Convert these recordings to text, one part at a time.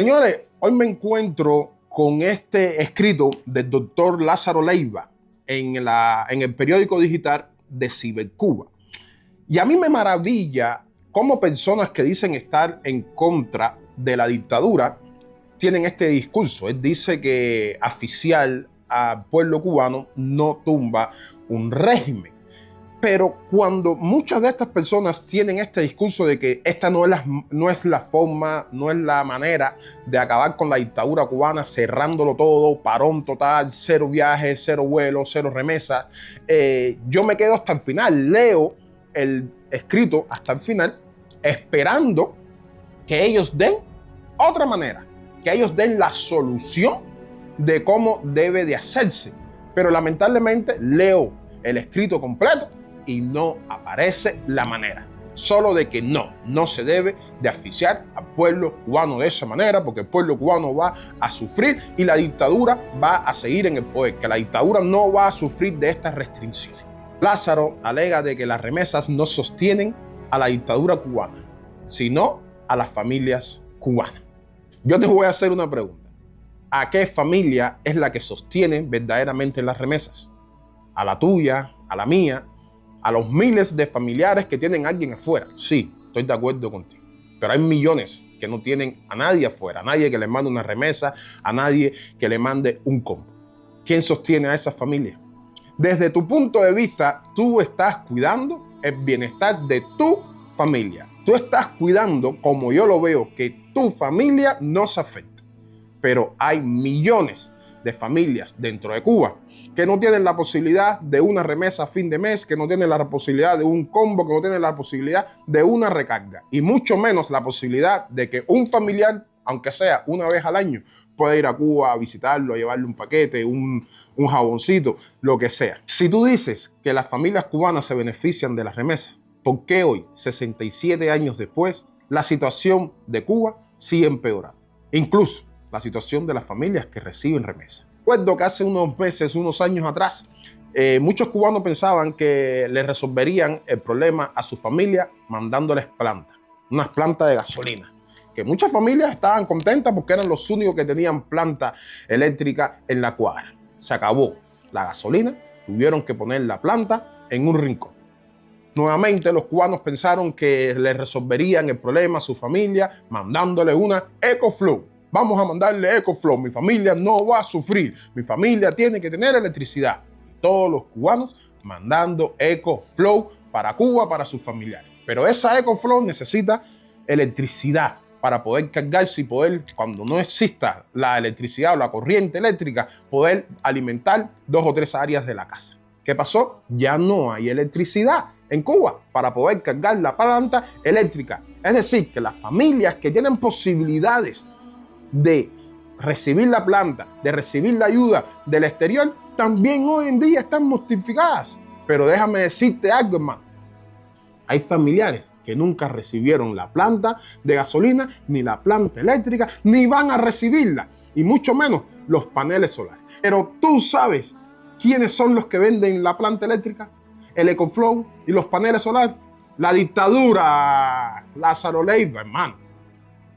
Señores, hoy me encuentro con este escrito del doctor Lázaro Leiva en el periódico digital de Cibercuba. Y a mí me maravilla cómo personas que dicen estar en contra de la dictadura tienen este discurso. Él dice que asfixiar al pueblo cubano no tumba un régimen. Pero cuando muchas de estas personas tienen este discurso de que esta no es la forma, no es la manera de acabar con la dictadura cubana, cerrándolo todo, parón total, cero viajes, cero vuelos, cero remesas, yo me quedo hasta el final, leo el escrito hasta el final, esperando que ellos den otra manera, que ellos den la solución de cómo debe de hacerse. Pero lamentablemente leo el escrito completo y no aparece la manera. Solo de que no se debe de asfixiar al pueblo cubano de esa manera, porque el pueblo cubano va a sufrir y la dictadura va a seguir en el poder, que la dictadura no va a sufrir de estas restricciones. Lázaro alega de que las remesas no sostienen a la dictadura cubana, sino a las familias cubanas. Yo te voy a hacer una pregunta. ¿A qué familia es la que sostiene verdaderamente las remesas? ¿A la tuya? ¿A la mía? ¿A los miles de familiares que tienen a alguien afuera? Sí, estoy de acuerdo contigo. Pero hay millones que no tienen a nadie afuera, a nadie que le mande una remesa, a nadie que le mande un combo. ¿Quién sostiene a esas familias? Desde tu punto de vista, tú estás cuidando el bienestar de tu familia. Tú estás cuidando, como yo lo veo, que tu familia no se afecte. Pero hay millones de familias dentro de Cuba que no tienen la posibilidad de una remesa a fin de mes, que no tienen la posibilidad de un combo, que no tienen la posibilidad de una recarga y mucho menos la posibilidad de que un familiar, aunque sea una vez al año, pueda ir a Cuba a visitarlo, a llevarle un paquete, un jaboncito, lo que sea. Si tú dices que las familias cubanas se benefician de las remesas, ¿por qué hoy, 67 años después, la situación de Cuba sigue empeorando? Incluso la situación de las familias que reciben remesas. Recuerdo que hace unos meses, unos años atrás, muchos cubanos pensaban que les resolverían el problema a su familia mandándoles plantas, unas plantas de gasolina, que muchas familias estaban contentas porque eran los únicos que tenían planta eléctrica en la cuadra. Se acabó la gasolina, tuvieron que poner la planta en un rincón. Nuevamente los cubanos pensaron que les resolverían el problema a su familia mandándole una EcoFlow. Vamos a mandarle EcoFlow, mi familia no va a sufrir, mi familia tiene que tener electricidad. Y todos los cubanos mandando EcoFlow para Cuba, para sus familiares. Pero esa EcoFlow necesita electricidad para poder cargarse y poder, cuando no exista la electricidad o la corriente eléctrica, poder alimentar 2 o 3 áreas de la casa. ¿Qué pasó? Ya no hay electricidad en Cuba para poder cargar la planta eléctrica. Es decir, que las familias que tienen posibilidades de recibir la planta, de recibir la ayuda del exterior, también hoy en día están mortificadas. Pero déjame decirte algo, hermano. Hay familiares que nunca recibieron la planta de gasolina, ni la planta eléctrica, ni van a recibirla, y mucho menos los paneles solares. Pero tú sabes quiénes son los que venden la planta eléctrica, el EcoFlow y los paneles solares. La dictadura, Lázaro Leiva, hermano.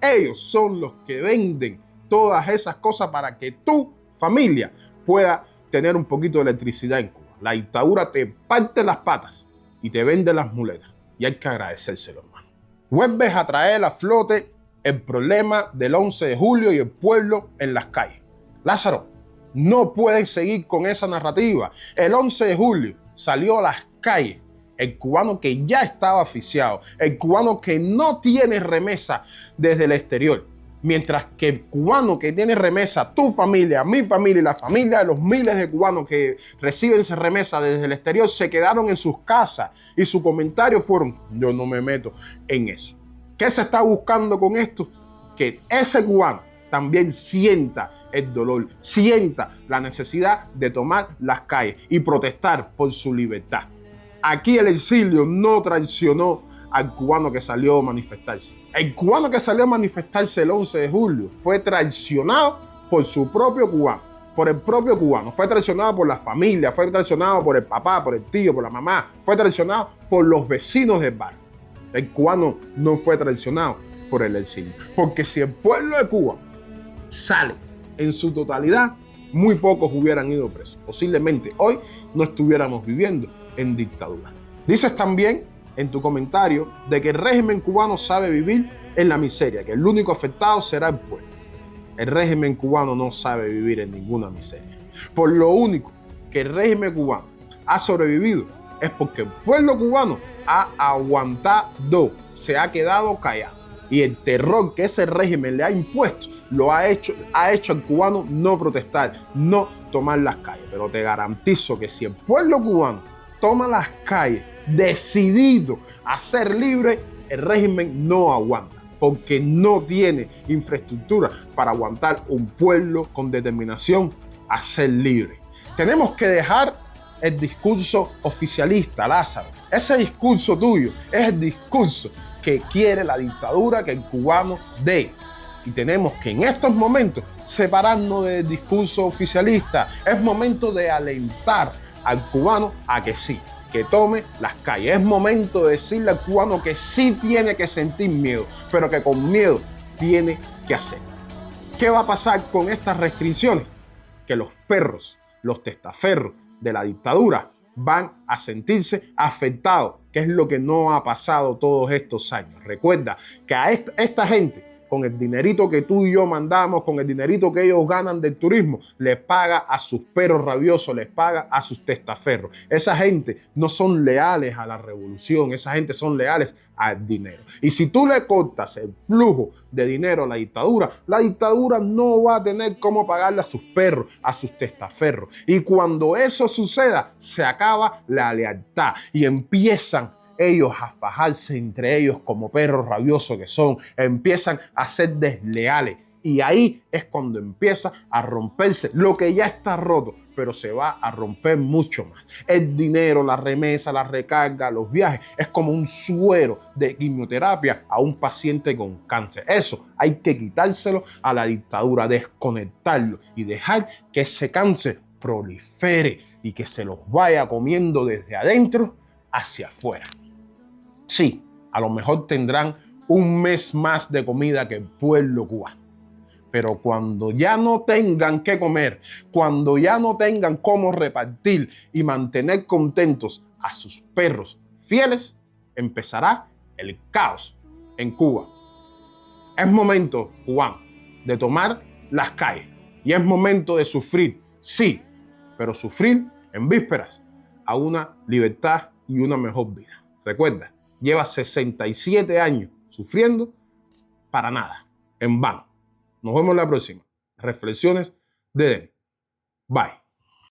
Ellos son los que venden todas esas cosas para que tu familia pueda tener un poquito de electricidad en Cuba. La dictadura te parte las patas y te vende las muletas. Y hay que agradecérselo, hermano. Vuelves a traer a flote el problema del 11 de julio y el pueblo en las calles. Lázaro, no pueden seguir con esa narrativa. El 11 de julio salió a las calles el cubano que ya estaba asfixiado, el cubano que no tiene remesa desde el exterior. Mientras que el cubano que tiene remesa, tu familia, mi familia y la familia de los miles de cubanos que reciben esa remesa desde el exterior, se quedaron en sus casas y sus comentarios fueron: yo no me meto en eso. ¿Qué se está buscando con esto? Que ese cubano también sienta el dolor, sienta la necesidad de tomar las calles y protestar por su libertad. Aquí el exilio no traicionó al cubano que salió a manifestarse. El cubano que salió a manifestarse el 11 de julio fue traicionado por su propio cubano, por el propio cubano. Fue traicionado por la familia, fue traicionado por el papá, por el tío, por la mamá. Fue traicionado por los vecinos del barrio. El cubano no fue traicionado por el exilio. Porque si el pueblo de Cuba sale en su totalidad, muy pocos hubieran ido presos. Posiblemente hoy no estuviéramos viviendo en dictadura. Dices también en tu comentario de que el régimen cubano sabe vivir en la miseria, que el único afectado será el pueblo. El régimen cubano no sabe vivir en ninguna miseria. Por lo único que el régimen cubano ha sobrevivido es porque el pueblo cubano ha aguantado, se ha quedado callado. Y el terror que ese régimen le ha impuesto ha hecho al cubano no protestar, no tomar las calles. Pero te garantizo que si el pueblo cubano toma las calles decidido a ser libre, el régimen no aguanta, porque no tiene infraestructura para aguantar un pueblo con determinación a ser libre. Tenemos que dejar el discurso oficialista, Lázaro. Ese discurso tuyo es el discurso que quiere la dictadura que el cubano dé. Y tenemos que en estos momentos separarnos del discurso oficialista. Es momento de alentar al cubano a que sí, que tome las calles. Es momento de decirle al cubano que sí tiene que sentir miedo, pero que con miedo tiene que hacer. ¿Qué va a pasar con estas restricciones? Que los perros, los testaferros de la dictadura van a sentirse afectados, que es lo que no ha pasado todos estos años. Recuerda que a esta gente, con el dinerito que tú y yo mandamos, con el dinerito que ellos ganan del turismo, les paga a sus perros rabiosos, les paga a sus testaferros. Esa gente no son leales a la revolución, esa gente son leales al dinero. Y si tú le cortas el flujo de dinero a la dictadura no va a tener cómo pagarle a sus perros, a sus testaferros. Y cuando eso suceda, se acaba la lealtad y empiezan ellos a fajarse entre ellos como perros rabiosos que son, empiezan a ser desleales. Y ahí es cuando empieza a romperse lo que ya está roto, pero se va a romper mucho más. El dinero, la remesa, la recarga, los viajes, es como un suero de quimioterapia a un paciente con cáncer. Eso hay que quitárselo a la dictadura, desconectarlo y dejar que ese cáncer prolifere y que se los vaya comiendo desde adentro hacia afuera. Sí, a lo mejor tendrán un mes más de comida que el pueblo cubano. Pero cuando ya no tengan qué comer, cuando ya no tengan cómo repartir y mantener contentos a sus perros fieles, empezará el caos en Cuba. Es momento, cubano, de tomar las calles. Y es momento de sufrir, sí, pero sufrir en vísperas a una libertad y una mejor vida. Recuerda, lleva 67 años sufriendo para nada, en vano. Nos vemos la próxima. Reflexiones de Denis. Bye.